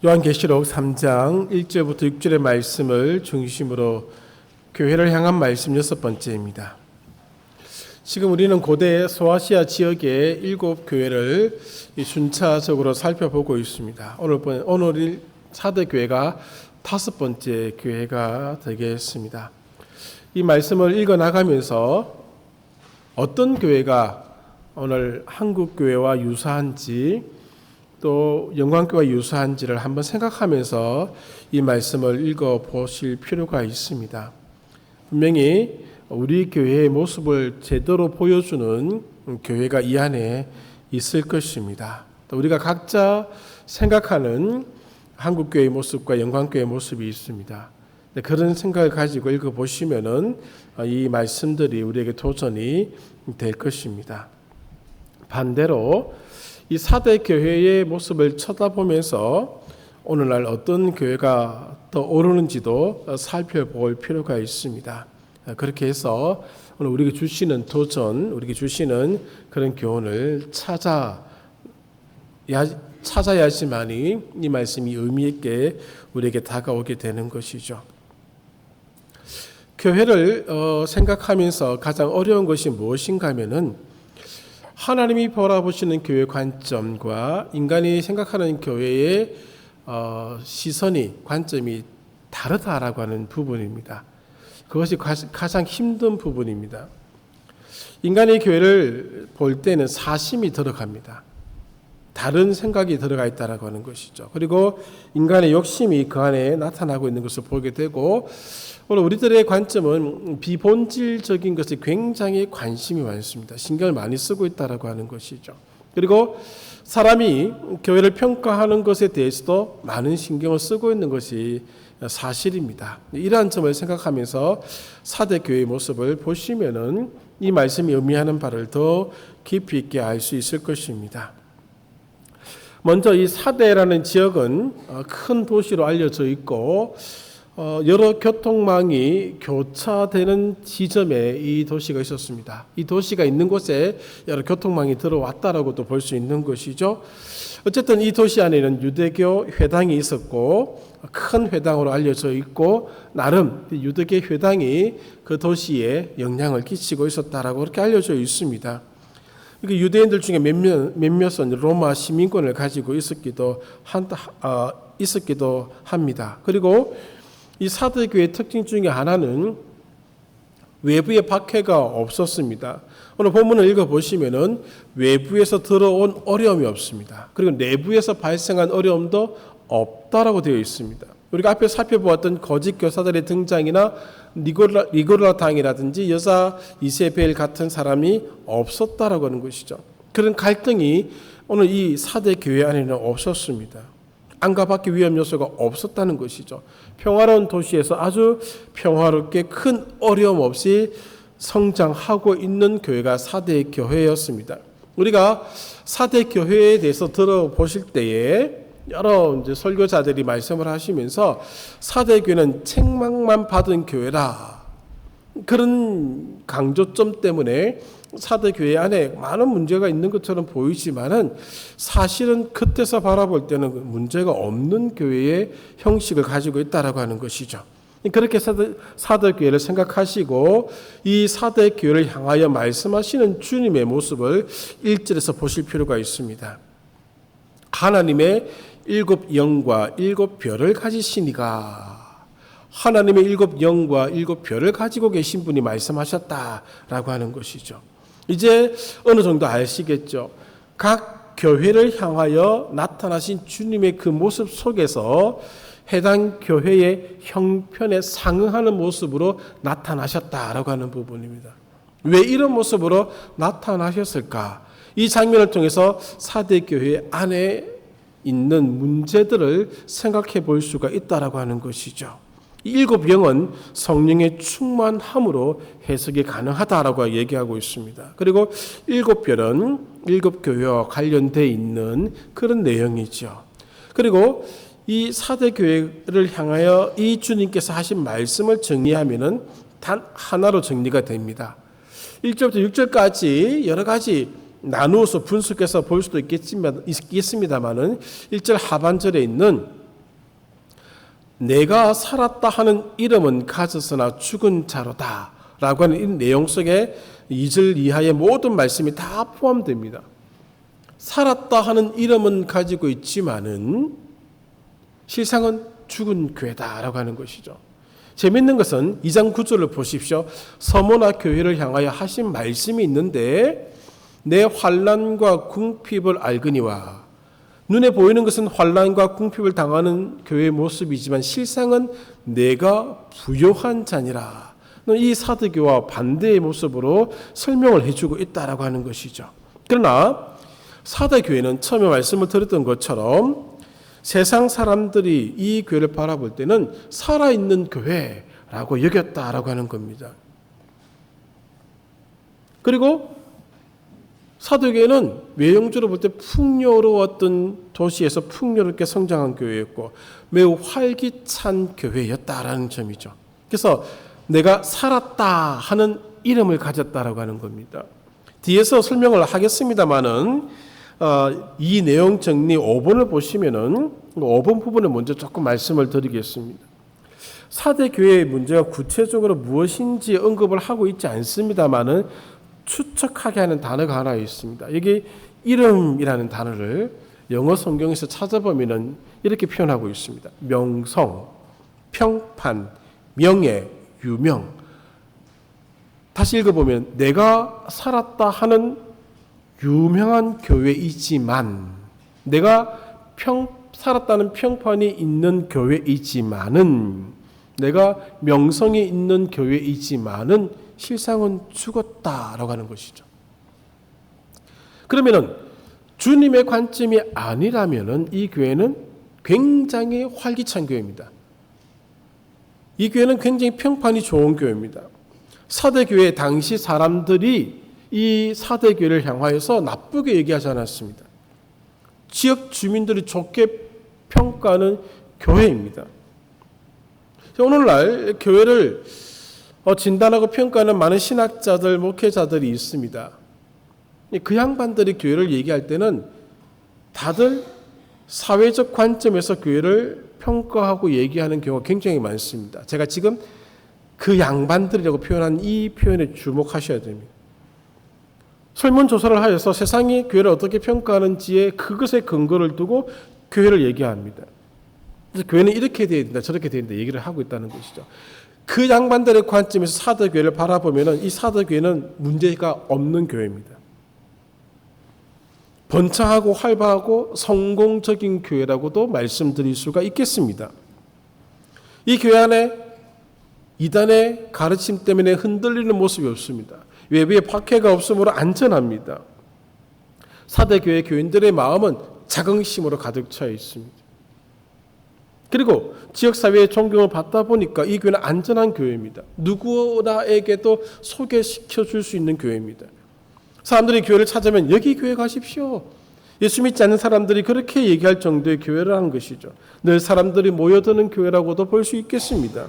요한계시록 3장 1절부터 6절의 말씀을 중심으로 교회를 향한 말씀 6번째입니다. 지금 우리는 고대 소아시아 지역의 7교회를 순차적으로 살펴보고 있습니다. 오늘 4대 교회가 5번째 교회가 되겠습니다. 이 말씀을 읽어나가면서 어떤 교회가 오늘 한국교회와 유사한지 또 영광교회와 유사한지를 한번 생각하면서 이 말씀을 읽어보실 필요가 있습니다. 분명히 우리 교회의 모습을 제대로 보여주는 교회가 이 안에 있을 것입니다. 또 우리가 각자 생각하는 한국교회의 모습과 영광교회의 모습이 있습니다. 그런 생각을 가지고 읽어보시면은 이 말씀들이 우리에게 도전이 될 것입니다. 반대로 이 4대 교회의 모습을 쳐다보면서 오늘날 어떤 교회가 떠오르는지도 살펴볼 필요가 있습니다. 그렇게 해서 오늘 우리에게 주시는 도전, 우리에게 주시는 그런 교훈을 찾아야지만이 이 말씀이 의미 있게 우리에게 다가오게 되는 것이죠. 교회를 생각하면서 가장 어려운 것이 무엇인가 하면은 하나님이 바라보시는 교회 관점과 인간이 생각하는 교회의 시선이, 관점이 다르다라고 하는 부분입니다. 그것이 가장 힘든 부분입니다. 인간의 교회를 볼 때는 사심이 들어갑니다. 다른 생각이 들어가 있다라고 하는 것이죠. 그리고 인간의 욕심이 그 안에 나타나고 있는 것을 보게 되고, 오늘 우리들의 관점은 비본질적인 것에 굉장히 관심이 많습니다. 신경을 많이 쓰고 있다라고 하는 것이죠. 그리고 사람이 교회를 평가하는 것에 대해서도 많은 신경을 쓰고 있는 것이 사실입니다. 이러한 점을 생각하면서 4대 교회의 모습을 보시면은 이 말씀이 의미하는 바를 더 깊이 있게 알 수 있을 것입니다. 먼저 이 4대라는 지역은 큰 도시로 알려져 있고 여러 교통망이 교차되는 지점에 이 도시가 있었습니다. 이 도시가 있는 곳에 여러 교통망이 들어왔다라고도 볼 수 있는 것이죠. 어쨌든 이 도시 안에는 유대교 회당이 있었고 큰 회당으로 알려져 있고 나름 유대교 회당이 그 도시에 영향을 끼치고 있었다라고 그렇게 알려져 있습니다. 유대인들 중에 몇몇은 로마 시민권을 가지고 있었기도 합니다. 그리고 이 4대 교회의 특징 중에 하나는 외부의 박해가 없었습니다. 오늘 본문을 읽어보시면은 외부에서 들어온 어려움이 없습니다. 그리고 내부에서 발생한 어려움도 없다라고 되어 있습니다. 우리가 앞에 살펴보았던 거짓 교사들의 등장이나 니고라 당이라든지 여자 이세벨 같은 사람이 없었다라고 하는 것이죠. 그런 갈등이 오늘 이 4대 교회 안에는 없었습니다. 안과 밖의 위험 요소가 없었다는 것이죠. 평화로운 도시에서 아주 평화롭게 큰 어려움 없이 성장하고 있는 교회가 4대 교회였습니다. 우리가 4대 교회에 대해서 들어보실 때에 여러 설교자들이 말씀을 하시면서 4대 교회는 책망만 받은 교회라, 그런 강조점 때문에 4대 교회 안에 많은 문제가 있는 것처럼 보이지만은 사실은 그때서 바라볼 때는 문제가 없는 교회의 형식을 가지고 있다라고 하는 것이죠. 그렇게 4대 교회를 생각하시고 이 4대 교회를 향하여 말씀하시는 주님의 모습을 1절에서 보실 필요가 있습니다. 하나님의 7 영과 7 별을 가지시니가, 하나님의 7 영과 7 별을 가지고 계신 분이 말씀하셨다라고 하는 것이죠. 이제 어느 정도 아시겠죠? 각 교회를 향하여 나타나신 주님의 그 모습 속에서 해당 교회의 형편에 상응하는 모습으로 나타나셨다라고 하는 부분입니다. 왜 이런 모습으로 나타나셨을까? 이 장면을 통해서 4대 교회 안에 있는 문제들을 생각해 볼 수가 있다라고 하는 것이죠. 7 영은 성령의 충만함으로 해석이 가능하다라고 얘기하고 있습니다. 그리고 7 별은 7 교회와 관련되어 있는 그런 내용이죠. 그리고 이 4대 교회를 향하여 이 주님께서 하신 말씀을 정리하면은 단 하나로 정리가 됩니다. 1절부터 6절까지 여러 가지 나누어서 분석해서 볼 수도 있겠습니다만은 1절 하반절에 있는 내가 살았다 하는 이름은 가졌으나 죽은 자로다 라고 하는 이 내용 속에 2절 이하의 모든 말씀이 다 포함됩니다. 살았다 하는 이름은 가지고 있지만은 실상은 죽은 교회다라고 하는 것이죠. 재밌는 것은 2장 9절을 보십시오. 서모나 교회를 향하여 하신 말씀이 있는데 내 환난과 궁핍을 알거니와, 눈에 보이는 것은 환난과 궁핍을 당하는 교회의 모습이지만 실상은 내가 부요한 자니라. 이 사도교와 반대의 모습으로 설명을 해주고 있다라고 하는 것이죠. 그러나 사도교회는 처음에 말씀을 드렸던 것처럼 세상 사람들이 이 교회를 바라볼 때는 살아있는 교회라고 여겼다라고 하는 겁니다. 그리고 사도교회는 외형적으로 볼 때 풍요로웠던 도시에서 풍요롭게 성장한 교회였고 매우 활기찬 교회였다라는 점이죠. 그래서 내가 살았다 하는 이름을 가졌다라고 하는 겁니다. 뒤에서 설명을 하겠습니다만은 이 내용 정리 5번을 보시면은 5번 부분을 먼저 조금 말씀을 드리겠습니다. 사대 교회의 문제가 구체적으로 무엇인지 언급을 하고 있지 않습니다만은 추측하게 하는 단어가 하나 있습니다. 여기 이름이라는 단어를 영어 성경에서 찾아보면은 이렇게 표현하고 있습니다. 명성, 평판, 명예, 유명. 다시 읽어보면 내가 살았다 하는 유명한 교회이지만, 내가 살았다는 평판이 있는 교회이지만은, 내가 명성이 있는 교회이지만은 실상은 죽었다라고 하는 것이죠. 그러면은 주님의 관점이 아니라면은 이 교회는 굉장히 활기찬 교회입니다. 이 교회는 굉장히 평판이 좋은 교회입니다. 사대교회 당시 사람들이 이 사대교회를 향하여서 나쁘게 얘기하지 않았습니다. 지역 주민들이 좋게 평가하는 교회입니다. 오늘날 교회를 진단하고 평가하는 많은 신학자들, 목회자들이 있습니다. 그 양반들이 교회를 얘기할 때는 다들 사회적 관점에서 교회를 평가하고 얘기하는 경우가 굉장히 많습니다. 제가 지금 그 양반들이라고 표현한 이 표현에 주목하셔야 됩니다. 설문조사를 하여서 세상이 교회를 어떻게 평가하는지에 그것에 근거를 두고 교회를 얘기합니다. 그래서 교회는 이렇게 돼야 된다, 저렇게 돼야 된다 얘기를 하고 있다는 것이죠. 그 양반들의 관점에서 사도교회를 바라보면 이 사도교회는 문제가 없는 교회입니다. 번창하고 활발하고 성공적인 교회라고도 말씀드릴 수가 있겠습니다. 이 교회 안에 이단의 가르침 때문에 흔들리는 모습이 없습니다. 외부에 박해가 없으므로 안전합니다. 사대교회 교인들의 마음은 자긍심으로 가득 차 있습니다. 그리고 지역사회의 존경을 받다 보니까 이 교회는 안전한 교회입니다. 누구나에게도 소개시켜 줄 수 있는 교회입니다. 사람들이 교회를 찾으면 여기 교회 가십시오. 예수 믿지 않는 사람들이 그렇게 얘기할 정도의 교회를 하는 것이죠. 늘 사람들이 모여드는 교회라고도 볼 수 있겠습니다.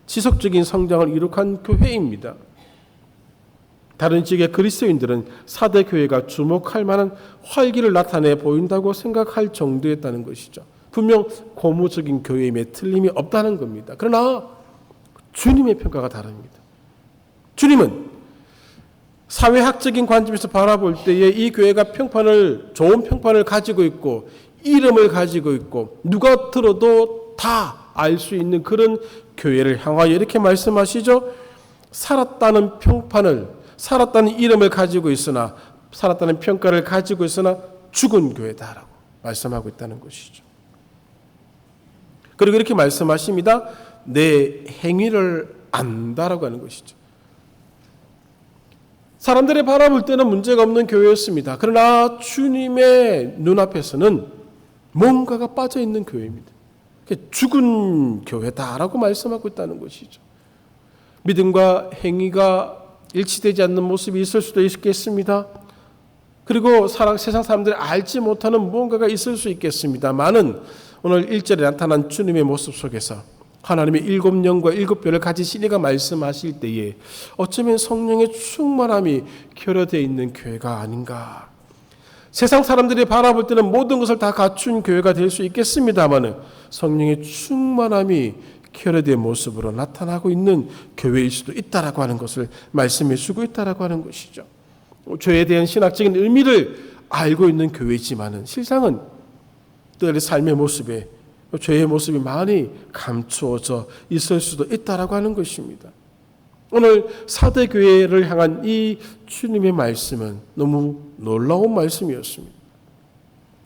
지속적인 성장을 이룩한 교회입니다. 다른 지역의 그리스도인들은 사대 교회가 주목할 만한 활기를 나타내 보인다고 생각할 정도였다는 것이죠. 분명 고무적인 교회임에 틀림이 없다는 겁니다. 그러나 주님의 평가가 다릅니다. 주님은 사회학적인 관점에서 바라볼 때에 이 교회가 좋은 평판을 가지고 있고 이름을 가지고 있고 누가 들어도 다 알 수 있는 그런 교회를 향하여 이렇게 말씀하시죠. 살았다는 이름을 가지고 있으나, 살았다는 평가를 가지고 있으나 죽은 교회다라고 말씀하고 있다는 것이죠. 그리고 이렇게 말씀하십니다. 내 행위를 안다라고 하는 것이죠. 사람들이 바라볼 때는 문제가 없는 교회였습니다. 그러나 주님의 눈앞에서는 뭔가가 빠져있는 교회입니다. 죽은 교회다라고 말씀하고 있다는 것이죠. 믿음과 행위가 일치되지 않는 모습이 있을 수도 있겠습니다. 그리고 세상 사람들이 알지 못하는 무언가가 있을 수 있겠습니다만은 오늘 1절에 나타난 주님의 모습 속에서 하나님의 7영과 7뼈를 가지신 이가 말씀하실 때에 어쩌면 성령의 충만함이 결여되어 있는 교회가 아닌가. 세상 사람들이 바라볼 때는 모든 것을 다 갖춘 교회가 될 수 있겠습니다마는 성령의 충만함이 캐러디의 모습으로 나타나고 있는 교회일 수도 있다라고 하는 것을 말씀해 주고 있다라고 하는 것이죠. 죄에 대한 신학적인 의미를 알고 있는 교회지만은 실상은 그들의 삶의 모습에 죄의 모습이 많이 감추어져 있을 수도 있다라고 하는 것입니다. 오늘 사대 교회를 향한 이 주님의 말씀은 너무 놀라운 말씀이었습니다.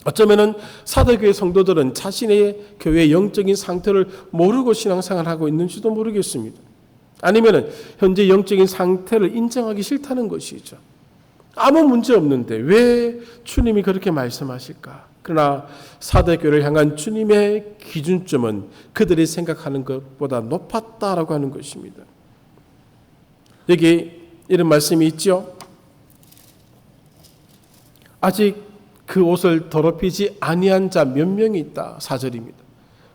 어쩌면은 사대 교회 성도들은 자신의 교회의 영적인 상태를 모르고 신앙생활을 하고 있는지도 모르겠습니다. 아니면은 현재 영적인 상태를 인정하기 싫다는 것이죠. 아무 문제 없는데 왜 주님이 그렇게 말씀하실까? 그러나 사대 교회를 향한 주님의 기준점은 그들이 생각하는 것보다 높았다라고 하는 것입니다. 여기 이런 말씀이 있죠. 아직 그 옷을 더럽히지 아니한 자 몇 명이 있다. 4절입니다.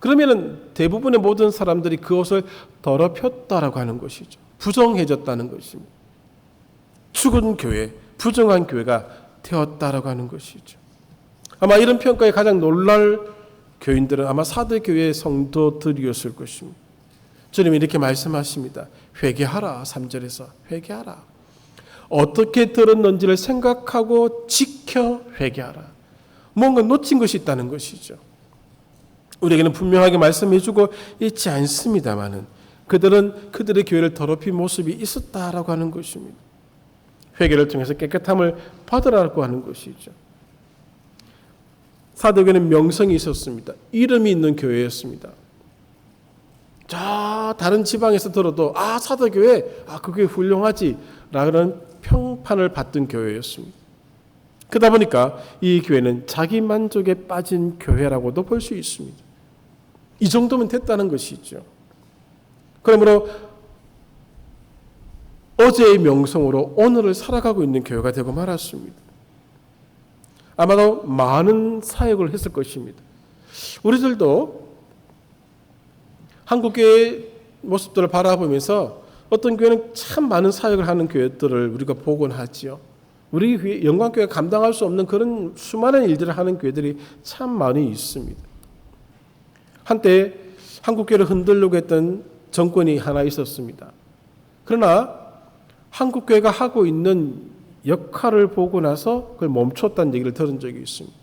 그러면은 대부분의 모든 사람들이 그 옷을 더럽혔다라고 하는 것이죠. 부정해졌다는 것입니다. 죽은 교회, 부정한 교회가 되었다라고 하는 것이죠. 아마 이런 평가에 가장 놀랄 교인들은 아마 사대 교회의 성도들이었을 것입니다. 주님이 이렇게 말씀하십니다. 회개하라. 3절에서 회개하라. 어떻게 들었는지를 생각하고 지켜 회개하라. 뭔가 놓친 것이 있다는 것이죠. 우리에게는 분명하게 말씀해주고 있지 않습니다만은 그들은 그들의 교회를 더럽힌 모습이 있었다라고 하는 것입니다. 회개를 통해서 깨끗함을 받으라고 하는 것이죠. 사대교회는 명성이 있었습니다. 이름이 있는 교회였습니다. 자, 다른 지방에서 들어도 사대교회, 그 교회 훌륭하지 라는 평판을 받던 교회였습니다. 그러다 보니까 이 교회는 자기 만족에 빠진 교회라고도 볼 수 있습니다. 이 정도면 됐다는 것이죠. 그러므로 어제의 명성으로 오늘을 살아가고 있는 교회가 되고 말았습니다. 아마도 많은 사역을 했을 것입니다. 우리들도 한국교회의 모습들을 바라보면서 어떤 교회는 참 많은 사역을 하는 교회들을 우리가 보곤 하지요. 우리 영광교회가 감당할 수 없는 그런 수많은 일들을 하는 교회들이 참 많이 있습니다. 한때 한국교회를 흔들려고 했던 정권이 하나 있었습니다. 그러나 한국교회가 하고 있는 역할을 보고 나서 그걸 멈췄다는 얘기를 들은 적이 있습니다.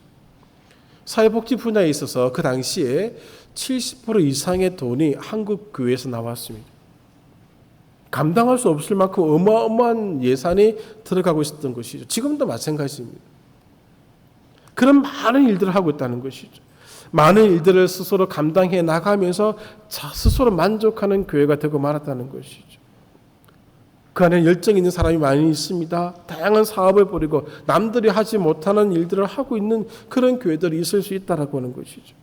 사회복지 분야에 있어서 그 당시에 70% 이상의 돈이 한국교회에서 나왔습니다. 감당할 수 없을 만큼 어마어마한 예산이 들어가고 있었던 것이죠. 지금도 마찬가지입니다. 그런 많은 일들을 하고 있다는 것이죠. 많은 일들을 스스로 감당해 나가면서 스스로 만족하는 교회가 되고 말았다는 것이죠. 그 안에 열정 있는 사람이 많이 있습니다. 다양한 사업을 벌이고 남들이 하지 못하는 일들을 하고 있는 그런 교회들이 있을 수 있다라고 하는 것이죠.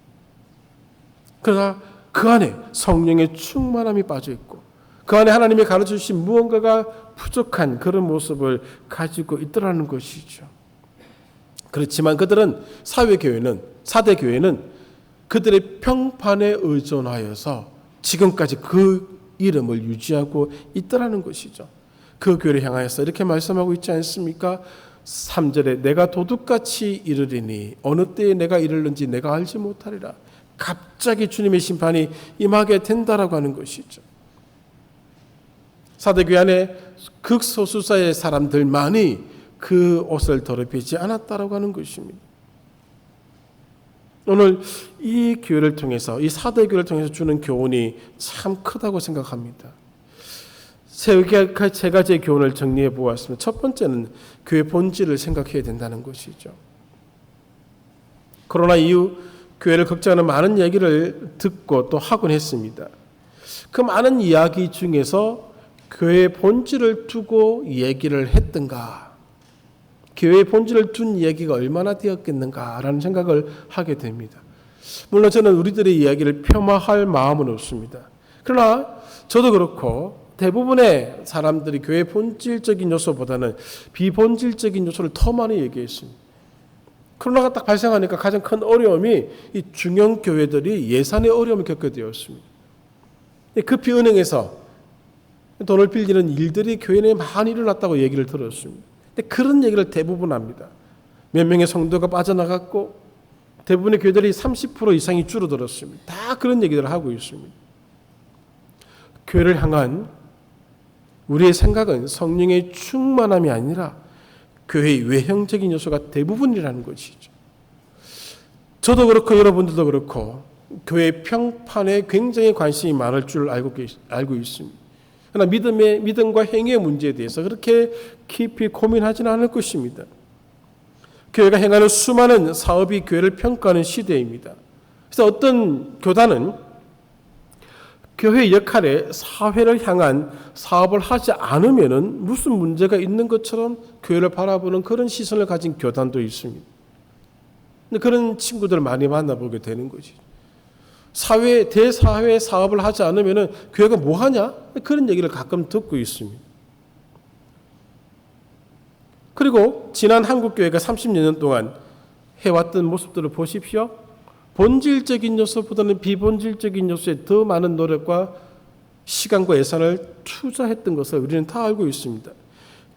그러나 그 안에 성령의 충만함이 빠져 있고 그 안에 하나님이 가르쳐 주신 무언가가 부족한 그런 모습을 가지고 있더라는 것이죠. 그렇지만 그들은 사대교회는 그들의 평판에 의존하여서 지금까지 그 이름을 유지하고 있더라는 것이죠. 그 교회를 향하여서 이렇게 말씀하고 있지 않습니까? 3절에 내가 도둑같이 이르리니 어느 때에 내가 이르는지 내가 알지 못하리라. 갑자기 주님의 심판이 임하게 된다라고 하는 것이죠. 사대교회 안에 극소수자의 사람들만이 그 옷을 더럽히지 않았다라고 하는 것입니다. 오늘 이 교회를 통해서 이 사대교회를 통해서 주는 교훈이 참 크다고 생각합니다. 세 가지의 교훈을 정리해 보았습니다. 첫 번째는 교회 본질을 생각해야 된다는 것이죠. 코로나 이후 교회를 걱정하는 많은 얘기를 듣고 또 하곤 했습니다. 그 많은 이야기 중에서 교회의 본질을 두고 얘기를 했던가, 교회의 본질을 둔 얘기가 얼마나 되었겠는가라는 생각을 하게 됩니다. 물론 저는 우리들의 이야기를 폄하할 마음은 없습니다. 그러나 저도 그렇고 대부분의 사람들이 교회의 본질적인 요소보다는 비본질적인 요소를 더 많이 얘기했습니다. 코로나가 딱 발생하니까 가장 큰 어려움이 이 중형 교회들이 예산의 어려움을 겪게 되었습니다. 급히 은행에서 돈을 빌리는 일들이 교회 내에 많이 일어났다고 얘기를 들었습니다. 근데 그런 얘기를 대부분 합니다. 몇 명의 성도가 빠져나갔고 대부분의 교회들이 30% 이상이 줄어들었습니다. 다 그런 얘기들을 하고 있습니다. 교회를 향한 우리의 생각은 성령의 충만함이 아니라 교회의 외형적인 요소가 대부분이라는 것이죠. 저도 그렇고 여러분들도 그렇고 교회 평판에 굉장히 관심이 많을 줄 알고 있습니다. 그러나 믿음과 행위의 문제에 대해서 그렇게 깊이 고민하지는 않을 것입니다. 교회가 행하는 수많은 사업이 교회를 평가하는 시대입니다. 그래서 어떤 교단은 교회의 역할에 사회를 향한 사업을 하지 않으면은 무슨 문제가 있는 것처럼 교회를 바라보는 그런 시선을 가진 교단도 있습니다. 근데 그런 친구들을 많이 만나보게 되는 거지. 대사회 사업을 하지 않으면은 교회가 뭐 하냐? 그런 얘기를 가끔 듣고 있습니다. 그리고 지난 한국교회가 30여 년 동안 해왔던 모습들을 보십시오. 본질적인 요소보다는 비본질적인 요소에 더 많은 노력과 시간과 예산을 투자했던 것을 우리는 다 알고 있습니다.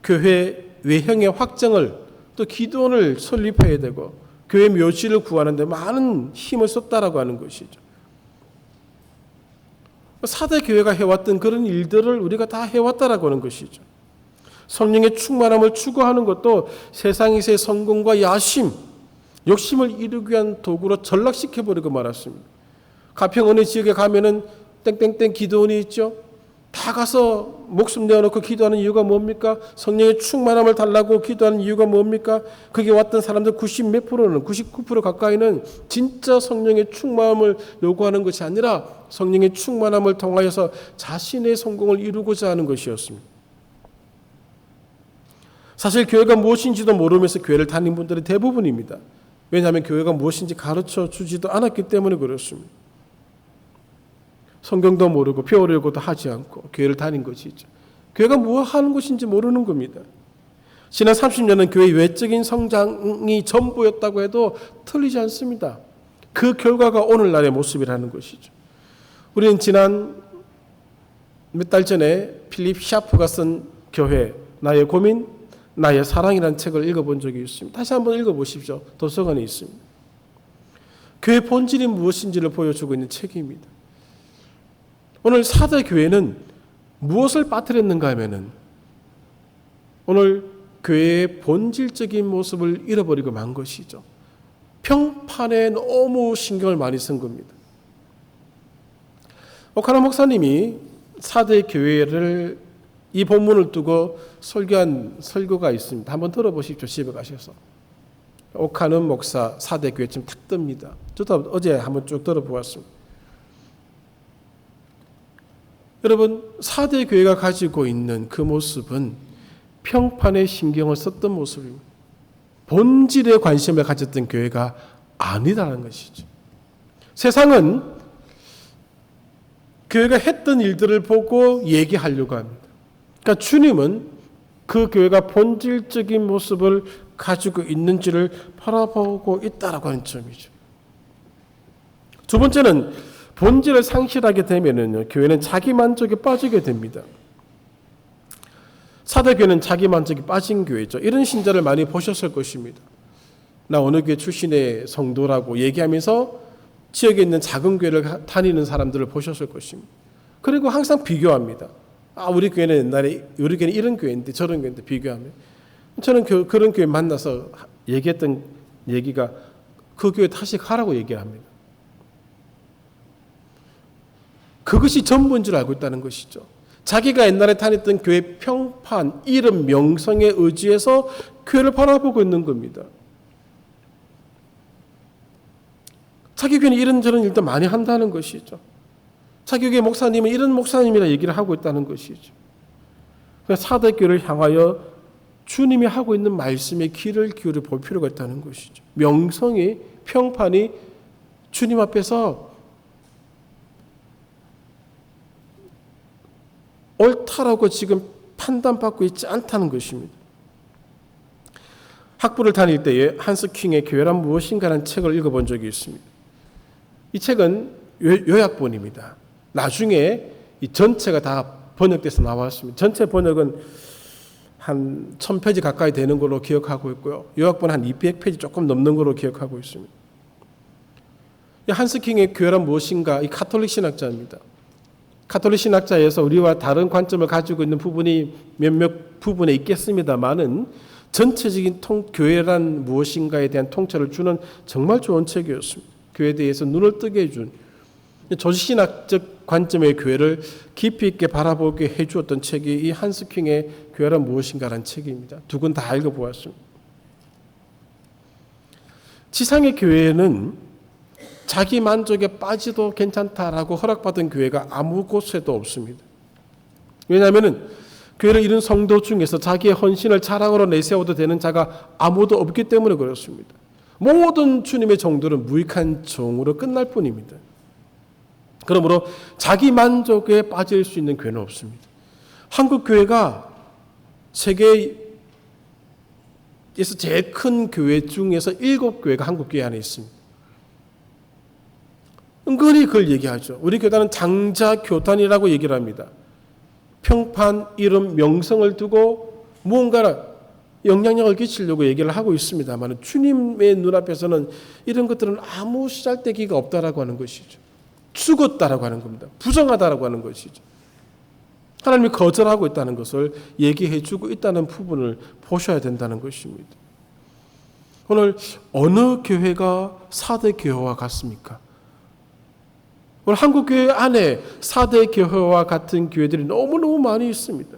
교회 외형의 확장을 또 기도원을 설립해야 되고 교회 묘지를 구하는 데 많은 힘을 썼다라고 하는 것이죠. 사대 교회가 해왔던 그런 일들을 우리가 다 해왔다라고 하는 것이죠. 성령의 충만함을 추구하는 것도 세상에서의 성공과 야심, 욕심을 이루기 위한 도구로 전락시켜버리고 말았습니다. 가평 어느 지역에 가면은 땡땡땡 기도원이 있죠. 다 가서 목숨 내어놓고 기도하는 이유가 뭡니까? 성령의 충만함을 달라고 기도하는 이유가 뭡니까? 거기 왔던 사람들 90 몇 프로는 99% 가까이는 진짜 성령의 충만함을 요구하는 것이 아니라 성령의 충만함을 통하여서 자신의 성공을 이루고자 하는 것이었습니다. 사실 교회가 무엇인지도 모르면서 교회를 다닌 분들이 대부분입니다. 왜냐하면 교회가 무엇인지 가르쳐 주지도 않았기 때문에 그렇습니다. 성경도 모르고 배우려고도 하지 않고 교회를 다닌 것이죠. 교회가 뭐 하는 것인지 모르는 겁니다. 지난 30년은 교회의 외적인 성장이 전부였다고 해도 틀리지 않습니다. 그 결과가 오늘날의 모습이라는 것이죠. 우리는 지난 몇 달 전에 필립 샤프가 쓴 교회, 나의 고민, 나의 사랑이라는 책을 읽어본 적이 있습니다. 다시 한번 읽어보십시오. 도서관에 있습니다. 교회의 본질이 무엇인지를 보여주고 있는 책입니다. 오늘 사대 교회는 무엇을 빠뜨렸는가 하면은 오늘 교회의 본질적인 모습을 잃어버리고 만 것이죠. 평판에 너무 신경을 많이 쓴 겁니다. 오카나 목사님이 사대 교회를 이 본문을 두고 설교한 설교가 있습니다. 한번 들어보십시오. 집에 가셔서. 오카는 목사 사대 교회 지금 탁 뜹니다. 저도 어제 한번 쭉 들어보았습니다. 여러분, 사대 교회가 가지고 있는 그 모습은 평판에 신경을 썼던 모습입니다. 본질에 관심을 가졌던 교회가 아니라는 것이죠. 세상은 교회가 했던 일들을 보고 얘기하려고 합니다. 그러니까 주님은 그 교회가 본질적인 모습을 가지고 있는지를 바라보고 있다라고 하는 점이죠. 두 번째는 본질을 상실하게 되면은 교회는 자기 만족에 빠지게 됩니다. 사대교회는 자기 만족에 빠진 교회죠. 이런 신자를 많이 보셨을 것입니다. 나 어느 교회 출신의 성도라고 얘기하면서 지역에 있는 작은 교회를 다니는 사람들을 보셨을 것입니다. 그리고 항상 비교합니다. 우리 교회는 옛날에 우리 교회는 이런 교회인데 저런 교회인데 비교하면 저는 그런 교회 만나서 얘기했던 얘기가 그 교회 다시 가라고 얘기합니다. 그것이 전부인 줄 알고 있다는 것이죠. 자기가 옛날에 다녔던 교회 평판, 이름, 명성에 의지해서 교회를 바라보고 있는 겁니다. 자기 교회는 이런저런 일도 많이 한다는 것이죠. 자기 교회 목사님은 이런 목사님이라 얘기를 하고 있다는 것이죠. 사대교회를 향하여 주님이 하고 있는 말씀에 귀를 기울여 볼 필요가 있다는 것이죠. 명성이, 평판이 주님 앞에서 옳다라고 지금 판단받고 있지 않다는 것입니다. 학부를 다닐 때에 한스 킹의 교회란 무엇인가라는 책을 읽어본 적이 있습니다. 이 책은 요약본입니다. 나중에 이 전체가 다 번역돼서 나왔습니다. 전체 번역은 한 1000페이지 가까이 되는 걸로 기억하고 있고요. 요약본 한 200페이지 조금 넘는 걸로 기억하고 있습니다. 이 한스킹의 교회란 무엇인가? 이 가톨릭 신학자입니다. 가톨릭 신학자에서 우리와 다른 관점을 가지고 있는 부분이 몇몇 부분에 있겠습니다만은 전체적인 교회란 무엇인가에 대한 통찰을 주는 정말 좋은 책이었습니다. 교회에 대해서 눈을 뜨게 해준 조직신학적 관점의 교회를 깊이 있게 바라보게 해주었던 책이 이 한스킹의 교회란 무엇인가라는 책입니다. 두 권 다 읽어보았습니다. 지상의 교회는 자기 만족에 빠지도 괜찮다라고 허락받은 교회가 아무 곳에도 없습니다. 왜냐하면 교회를 이룬 성도 중에서 자기의 헌신을 자랑으로 내세워도 되는 자가 아무도 없기 때문에 그렇습니다. 모든 주님의 종들은 무익한 종으로 끝날 뿐입니다. 그러므로 자기 만족에 빠질 수 있는 교회는 없습니다. 한국 교회가 세계에서 제일 큰 교회 중에서 7교회가 한국 교회 안에 있습니다. 은근히 그걸 얘기하죠. 우리 교단은 장자교단이라고 얘기를 합니다. 평판, 이름, 명성을 두고 무언가 영향력을 끼치려고 얘기를 하고 있습니다만 주님의 눈앞에서는 이런 것들은 아무 쓰잘데기가 없다라고 하는 것이죠. 죽었다라고 하는 겁니다. 부정하다라고 하는 것이죠. 하나님이 거절하고 있다는 것을 얘기해 주고 있다는 부분을 보셔야 된다는 것입니다. 오늘 어느 교회가 4대 교회와 같습니까? 오늘 한국 교회 안에 4대 교회와 같은 교회들이 너무너무 많이 있습니다.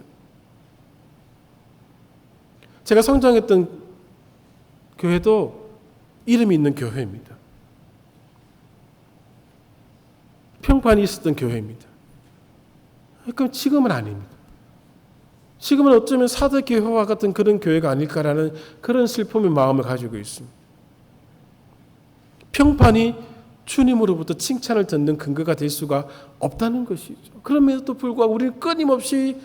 제가 성장했던 교회도 이름이 있는 교회입니다. 평판이 있었던 교회입니다. 그럼 지금은 아닙니다. 지금은 어쩌면 4대 교회와 같은 그런 교회가 아닐까라는 그런 슬픔의 마음을 가지고 있습니다. 평판이 주님으로부터 칭찬을 듣는 근거가 될 수가 없다는 것이죠. 그럼에도 불구하고 우리는 끊임없이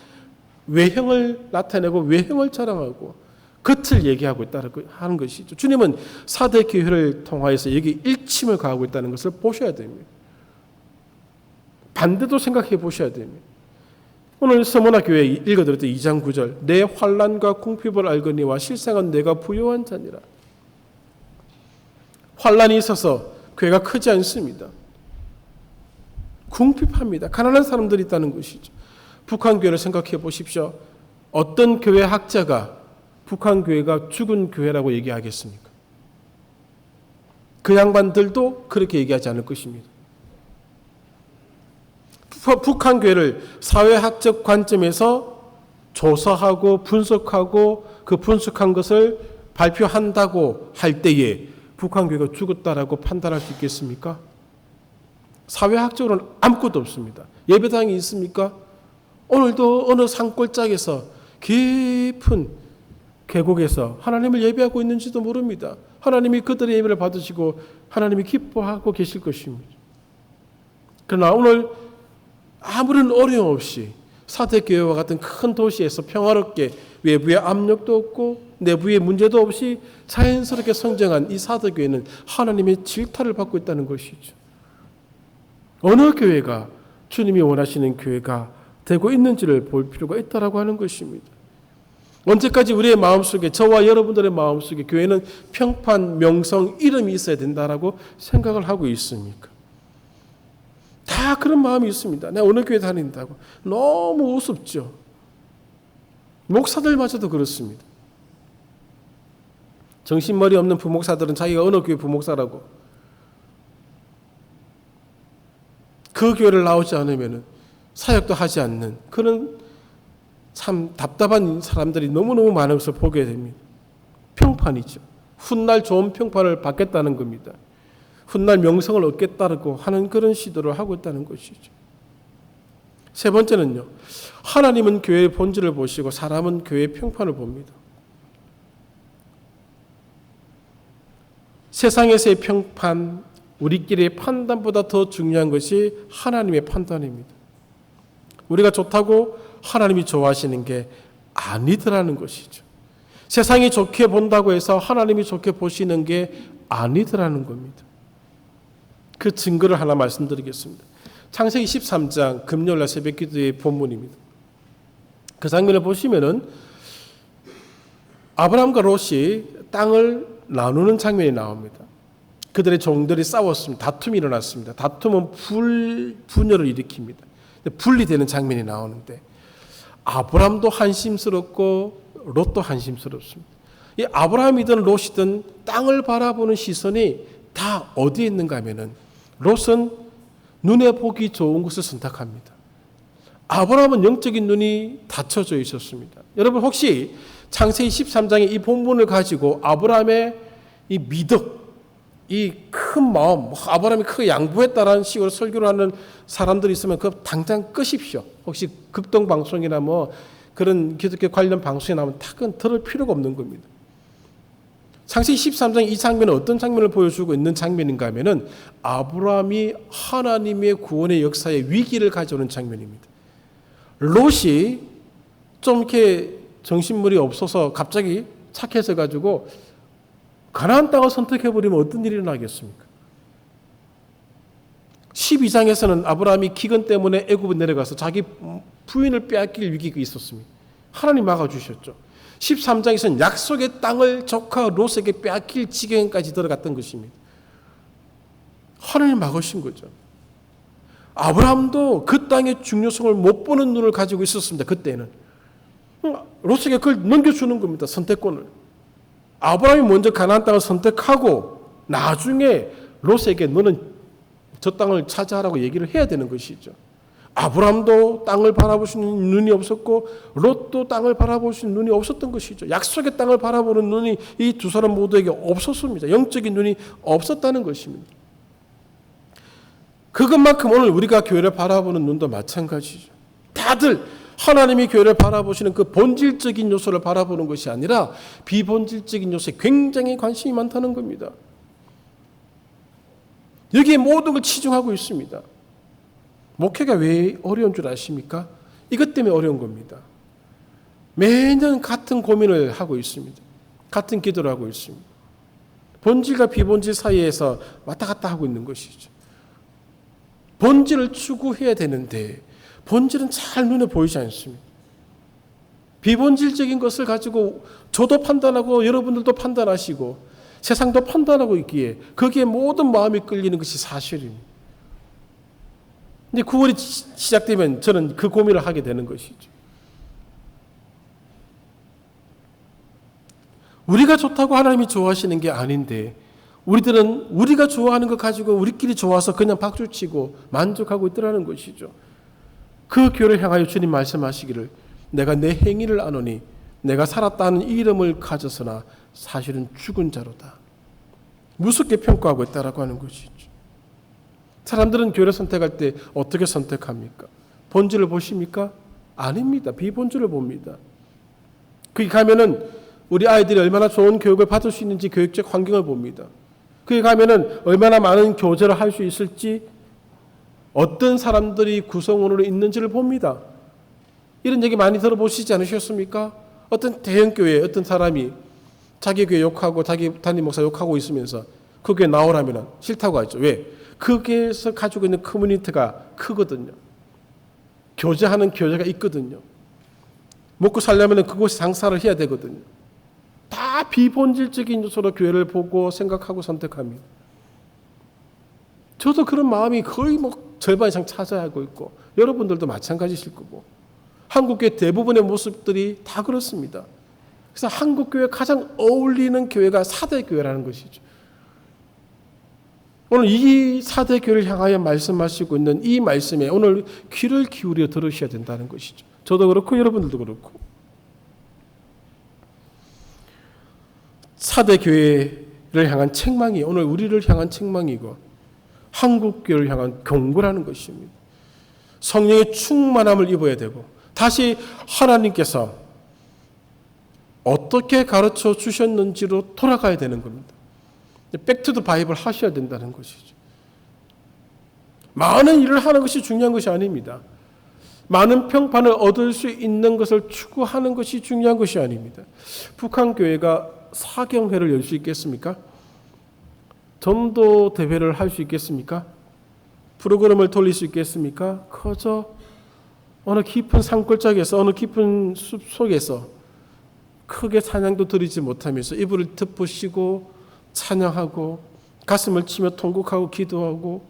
외형을 나타내고 외형을 자랑하고 겉을 얘기하고 있다는 하는 것이죠. 주님은 4대 교회를 통하여서 여기 일침을 가하고 있다는 것을 보셔야 됩니다. 반대도 생각해 보셔야 됩니다. 오늘 서머나 교회 읽어드렸던 2장 9절 내 환난과 궁핍을 알거니와 실상은 내가 부요한 자니라. 환난이 있어서 교회가 크지 않습니다. 궁핍합니다. 가난한 사람들이 있다는 것이죠. 북한 교회를 생각해 보십시오. 어떤 교회 학자가 북한 교회가 죽은 교회라고 얘기하겠습니까? 그 양반들도 그렇게 얘기하지 않을 것입니다. 북한 교회를 사회학적 관점에서 조사하고 분석하고 그 분석한 것을 발표한다고 할 때에 북한 교회가 죽었다라고 판단할 수 있겠습니까? 사회학적으로는 아무것도 없습니다. 예배당이 있습니까? 오늘도 어느 산골짜기에서 깊은 계곡에서 하나님을 예배하고 있는지도 모릅니다. 하나님이 그들의 예배를 받으시고 하나님이 기뻐하고 계실 것입니다. 그러나 오늘 아무런 어려움 없이 4대 교회와 같은 큰 도시에서 평화롭게 외부의 압력도 없고 내부의 문제도 없이 자연스럽게 성장한 이 4대 교회는 하나님의 질타를 받고 있다는 것이죠. 어느 교회가 주님이 원하시는 교회가 되고 있는지를 볼 필요가 있다라고 하는 것입니다. 언제까지 우리의 마음속에 저와 여러분들의 마음속에 교회는 평판, 명성, 이름이 있어야 된다라고 생각을 하고 있습니까? 다 그런 마음이 있습니다. 내가 어느 교회 다닌다고. 너무 우습죠. 목사들마저도 그렇습니다. 정신머리 없는 부목사들은 자기가 어느 교회 부목사라고 그 교회를 나오지 않으면 사역도 하지 않는 그런 참 답답한 사람들이 너무너무 많은 것을 보게 됩니다. 평판이죠. 훗날 좋은 평판을 받겠다는 겁니다. 훗날 명성을 얻겠다고 하는 그런 시도를 하고 있다는 것이죠. 세 번째는요. 하나님은 교회의 본질을 보시고 사람은 교회의 평판을 봅니다. 세상에서의 평판, 우리끼리의 판단보다 더 중요한 것이 하나님의 판단입니다. 우리가 좋다고 하나님이 좋아하시는 게 아니더라는 것이죠. 세상이 좋게 본다고 해서 하나님이 좋게 보시는 게 아니더라는 겁니다. 그 증거를 하나 말씀드리겠습니다. 창세기 13장 금요일날 새벽기도의 본문입니다. 그 장면을 보시면은 아브라함과 롯이 땅을 나누는 장면이 나옵니다. 그들의 종들이 싸웠습니다. 다툼이 일어났습니다. 다툼은 분열을 일으킵니다. 분리되는 장면이 나오는데 아브라함도 한심스럽고 롯도 한심스럽습니다. 이 아브라함이든 롯이든 땅을 바라보는 시선이 다 어디에 있는가 하면은 롯은 눈에 보기 좋은 것을 선택합니다. 아브라함은 영적인 눈이 닫혀져 있었습니다. 여러분 혹시 창세기 13장의 이 본문을 가지고 아브라함의 이 미덕, 이 큰 마음, 아브라함이 크게 양보했다라는 식으로 설교를 하는 사람들이 있으면 그 당장 끄십시오. 혹시 극동방송이나 뭐 그런 기독교 관련 방송에 나오면 탁은 들을 필요가 없는 겁니다. 창세기 13장 이 장면은 어떤 장면을 보여주고 있는 장면인가 하면은 아브라함이 하나님의 구원의 역사에 위기를 가져오는 장면입니다. 롯이 좀 이렇게 정신물이 없어서 갑자기 착해져 가지고 가나안 땅을 선택해버리면 어떤 일이 일어나겠습니까? 12장에서는 아브라함이 기근 때문에 애굽에 내려가서 자기 부인을 빼앗길 위기가 있었습니다. 하나님 막아주셨죠. 13장에서는 약속의 땅을 조카 롯에게 빼앗길 지경까지 들어갔던 것입니다. 하나님 막으신 거죠. 아브라함도 그 땅의 중요성을 못 보는 눈을 가지고 있었습니다. 그때는. 롯에게 그걸 넘겨주는 겁니다. 선택권을. 아브라함이 먼저 가나안 땅을 선택하고 나중에 롯에게 너는 저 땅을 차지하라고 얘기를 해야 되는 것이죠. 아브라함도 땅을 바라볼 수 있는 눈이 없었고 롯도 땅을 바라볼 수 있는 눈이 없었던 것이죠. 약속의 땅을 바라보는 눈이 이 두 사람 모두에게 없었습니다. 영적인 눈이 없었다는 것입니다. 그것만큼 오늘 우리가 교회를 바라보는 눈도 마찬가지죠. 다들 하나님이 교회를 바라보시는 그 본질적인 요소를 바라보는 것이 아니라 비본질적인 요소에 굉장히 관심이 많다는 겁니다. 여기에 모든 걸 치중하고 있습니다. 목회가 왜 어려운 줄 아십니까? 이것 때문에 어려운 겁니다. 매년 같은 고민을 하고 있습니다. 같은 기도를 하고 있습니다. 본질과 비본질 사이에서 왔다 갔다 하고 있는 것이죠. 본질을 추구해야 되는데 본질은 잘 눈에 보이지 않습니다. 비본질적인 것을 가지고 저도 판단하고 여러분들도 판단하시고 세상도 판단하고 있기에 거기에 모든 마음이 끌리는 것이 사실입니다. 근데 9월이 시작되면 저는 그 고민을 하게 되는 것이죠. 우리가 좋다고 하나님이 좋아하시는 게 아닌데 우리들은 우리가 좋아하는 것 가지고 우리끼리 좋아서 그냥 박수치고 만족하고 있더라는 것이죠. 그 교회를 향하여 주님 말씀하시기를 내가 내 행위를 아노니 내가 살았다는 이름을 가졌으나 사실은 죽은 자로다. 무섭게 평가하고 있다라고 하는 것이죠. 사람들은 교회를 선택할 때 어떻게 선택합니까? 본질을 보십니까? 아닙니다. 비본질을 봅니다. 거기 가면은 우리 아이들이 얼마나 좋은 교육을 받을 수 있는지 교육적 환경을 봅니다. 거기 가면은 얼마나 많은 교제를 할 수 있을지 어떤 사람들이 구성원으로 있는지를 봅니다. 이런 얘기 많이 들어보시지 않으셨습니까? 어떤 대형교회에 어떤 사람이 자기 교회 욕하고 자기 담임 목사 욕하고 있으면서 그 교회 나오라면 싫다고 하죠. 왜? 그 교회에서 가지고 있는 커뮤니티가 크거든요. 교제하는 교제가 있거든요. 먹고 살려면 그곳에 장사를 해야 되거든요. 다 비본질적인 요소로 교회를 보고 생각하고 선택합니다. 저도 그런 마음이 거의 절반 이상 차지하고 있고 여러분들도 마찬가지실 거고 한국교회 대부분의 모습들이 다 그렇습니다. 그래서 한국교회 가장 어울리는 교회가 4대 교회라는 것이죠. 오늘 이 4대 교회를 향하여 말씀하시고 있는 이 말씀에 오늘 귀를 기울여 들으셔야 된다는 것이죠. 저도 그렇고 여러분들도 그렇고 4대 교회를 향한 책망이 오늘 우리를 향한 책망이고 한국교회를 향한 경고라는 것입니다. 성령의 충만함을 입어야 되고 다시 하나님께서 어떻게 가르쳐 주셨는지로 돌아가야 되는 겁니다. 백투더 바이블 하셔야 된다는 것이죠. 많은 일을 하는 것이 중요한 것이 아닙니다. 많은 평판을 얻을 수 있는 것을 추구하는 것이 중요한 것이 아닙니다. 북한 교회가 사경회를 열 수 있겠습니까? 전도 대회를 할 수 있겠습니까? 프로그램을 돌릴 수 있겠습니까? 그저 어느 깊은 산골짜기에서 어느 깊은 숲 속에서 크게 찬양도 드리지 못하면서 이불을 덮으시고 찬양하고 가슴을 치며 통곡하고 기도하고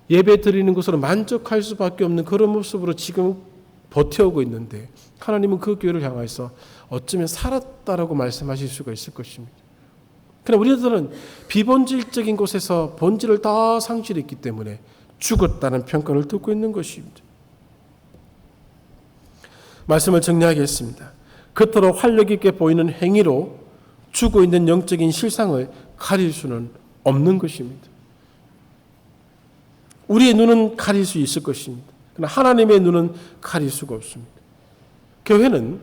예배 드리는 것으로 만족할 수밖에 없는 그런 모습으로 지금 버텨오고 있는데 하나님은 그 교회를 향해서 어쩌면 살았다라고 말씀하실 수가 있을 것입니다. 그러나 우리들은 비본질적인 곳에서 본질을 다 상실했기 때문에 죽었다는 평가를 듣고 있는 것입니다. 말씀을 정리하겠습니다. 겉으로 활력 있게 보이는 행위로 죽어 있는 영적인 실상을 가릴 수는 없는 것입니다. 우리의 눈은 가릴 수 있을 것입니다. 그러나 하나님의 눈은 가릴 수가 없습니다. 교회는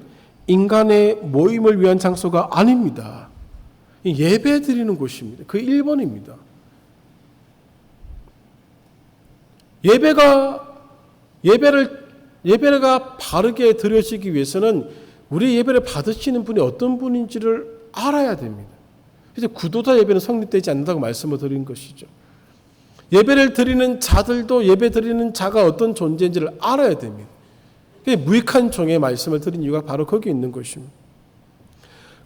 인간의 모임을 위한 장소가 아닙니다. 예배 드리는 곳입니다. 그 1번입니다. 예배가 바르게 드려지기 위해서는 우리 예배를 받으시는 분이 어떤 분인지를 알아야 됩니다. 그래서 구도자 예배는 성립되지 않는다고 말씀을 드린 것이죠. 예배를 드리는 자들도 예배 드리는 자가 어떤 존재인지를 알아야 됩니다. 무익한 종의 말씀을 드린 이유가 바로 거기에 있는 것입니다.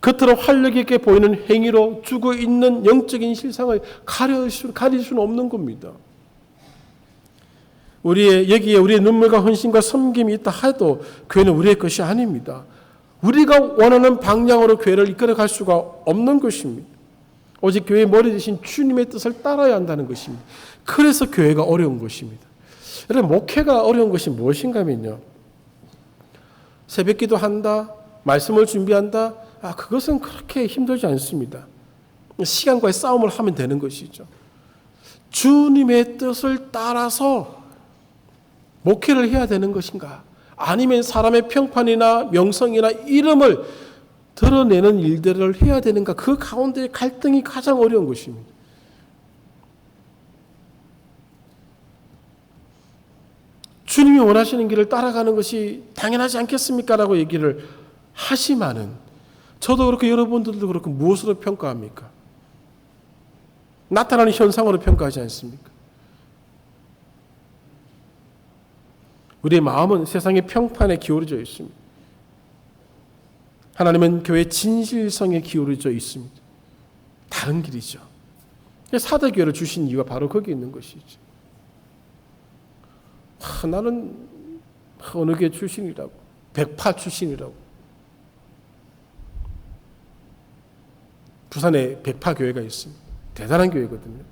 겉으로 활력 있게 보이는 행위로 죽어 있는 영적인 실상을 가릴 수는 없는 겁니다. 여기에 우리의 눈물과 헌신과 섬김이 있다 해도 교회는 우리의 것이 아닙니다. 우리가 원하는 방향으로 교회를 이끌어갈 수가 없는 것입니다. 오직 교회의 머리 대신 주님의 뜻을 따라야 한다는 것입니다. 그래서 교회가 어려운 것입니다. 여러분, 목회가 어려운 것이 무엇인가 하면요, 새벽기도 한다, 말씀을 준비한다, 그것은 그렇게 힘들지 않습니다. 시간과의 싸움을 하면 되는 것이죠. 주님의 뜻을 따라서 목회를 해야 되는 것인가? 아니면 사람의 평판이나 명성이나 이름을 드러내는 일들을 해야 되는가? 그 가운데 갈등이 가장 어려운 것입니다. 주님이 원하시는 길을 따라가는 것이 당연하지 않겠습니까? 라고 얘기를 하지만은 저도 그렇고 여러분들도 그렇고 무엇으로 평가합니까? 나타나는 현상으로 평가하지 않습니까? 우리의 마음은 세상의 평판에 기울어져 있습니다. 하나님은 교회의 진실성에 기울어져 있습니다. 다른 길이죠. 사대교회를 주신 이유가 바로 거기에 있는 것이죠. 나는 어느 교회 출신이라고, 백파 출신이라고. 부산에 백파 교회가 있습니다. 대단한 교회거든요.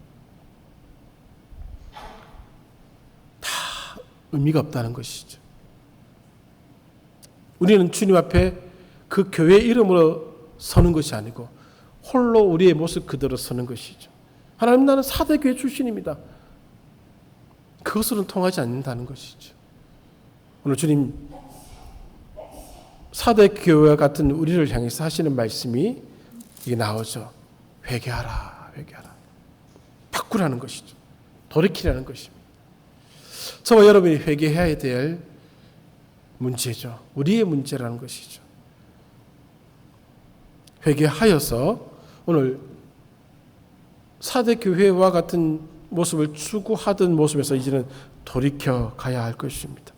다 의미가 없다는 것이죠. 우리는 주님 앞에 그 교회 이름으로 서는 것이 아니고 홀로 우리의 모습 그대로 서는 것이죠. 하나님, 나는 사대교회 출신입니다. 그것으로는 통하지 않는다는 것이죠. 오늘 주님 사대교회와 같은 우리를 향해서 하시는 말씀이 이게 나오죠. 회개하라, 회개하라. 바꾸라는 것이죠. 돌이키라는 것입니다. 저와 여러분이 회개해야 될 문제죠. 우리의 문제라는 것이죠. 회개하여서 오늘 사대교회와 같은 모습을 추구하던 모습에서 이제는 돌이켜 가야 할 것입니다.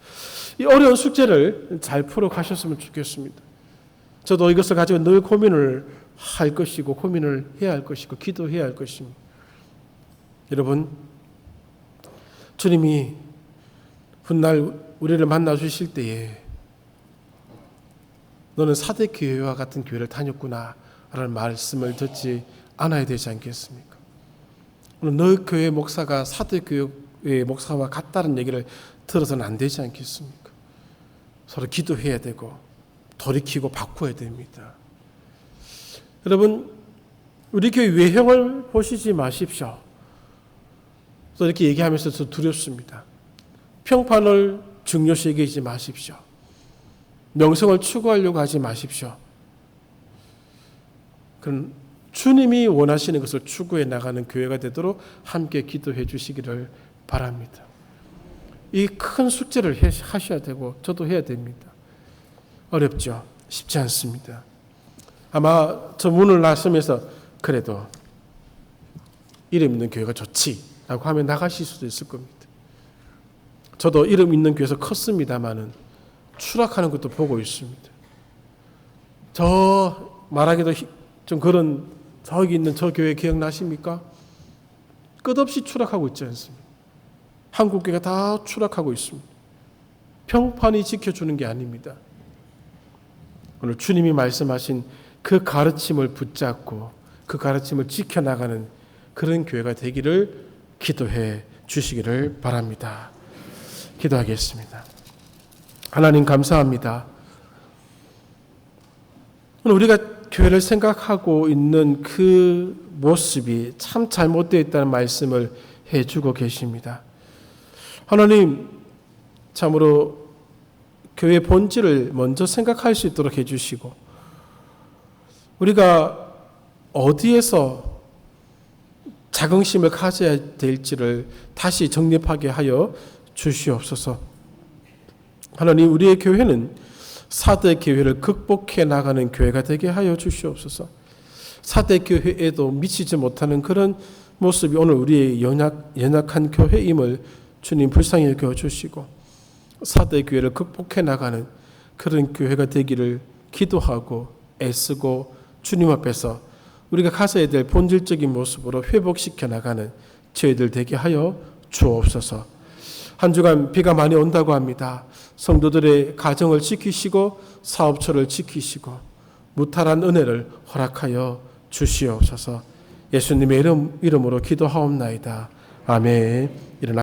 이 어려운 숙제를 잘 풀어 가셨으면 좋겠습니다. 저도 이것을 가지고 늘 고민을 할 것이고 고민을 해야 할 것이고 기도해야 할 것입니다. 여러분, 주님이 훗날 우리를 만나 주실 때에 너는 사대교회와 같은 교회를 다녔구나 라는 말씀을 듣지 않아야 되지 않겠습니까? 오늘 너 교회 목사가 사대교회 목사와 같다는 얘기를 들어서는 안 되지 않겠습니까? 서로 기도해야 되고 돌이키고 바꿔야 됩니다. 여러분, 우리 교회 외형을 보시지 마십시오. 또 이렇게 얘기하면서 저 두렵습니다. 평판을 중요시 여기지 마십시오. 명성을 추구하려고 하지 마십시오. 그럼 주님이 원하시는 것을 추구해 나가는 교회가 되도록 함께 기도해 주시기를 바랍니다. 이 큰 숙제를 하셔야 되고 저도 해야 됩니다. 어렵죠? 쉽지 않습니다. 아마 저 문을 나서면서 그래도 이름 있는 교회가 좋지 라고 하면 나가실 수도 있을 겁니다. 저도 이름 있는 교회에서 컸습니다마는 추락하는 것도 보고 있습니다. 저 말하기도 좀 그런 저기 있는 저 교회 기억나십니까? 끝없이 추락하고 있지 않습니까? 한국교회가 다 추락하고 있습니다. 평판이 지켜주는 게 아닙니다. 오늘 주님이 말씀하신 그 가르침을 붙잡고 그 가르침을 지켜나가는 그런 교회가 되기를 기도해 주시기를 바랍니다. 기도하겠습니다. 하나님 감사합니다. 오늘 우리가 교회를 생각하고 있는 그 모습이 참 잘못되어 있다는 말씀을 해주고 계십니다. 하나님 참으로 교회의 본질을 먼저 생각할 수 있도록 해주시고 우리가 어디에서 자긍심을 가져야 될지를 다시 정립하게 하여 주시옵소서. 하나님 우리의 교회는 사대 교회를 극복해 나가는 교회가 되게 하여 주시옵소서. 사대 교회에도 미치지 못하는 그런 모습이 오늘 우리의 연약한 교회임을 주님 불쌍히 여겨주시고 사대 교회를 극복해 나가는 그런 교회가 되기를 기도하고 애쓰고 주님 앞에서 우리가 가져야 될 본질적인 모습으로 회복시켜 나가는 저희들 되게 하여 주옵소서. 한 주간 비가 많이 온다고 합니다. 성도들의 가정을 지키시고 사업처를 지키시고 무탈한 은혜를 허락하여 주시옵소서. 예수님의 이름으로 기도하옵나이다. 아멘. 일어나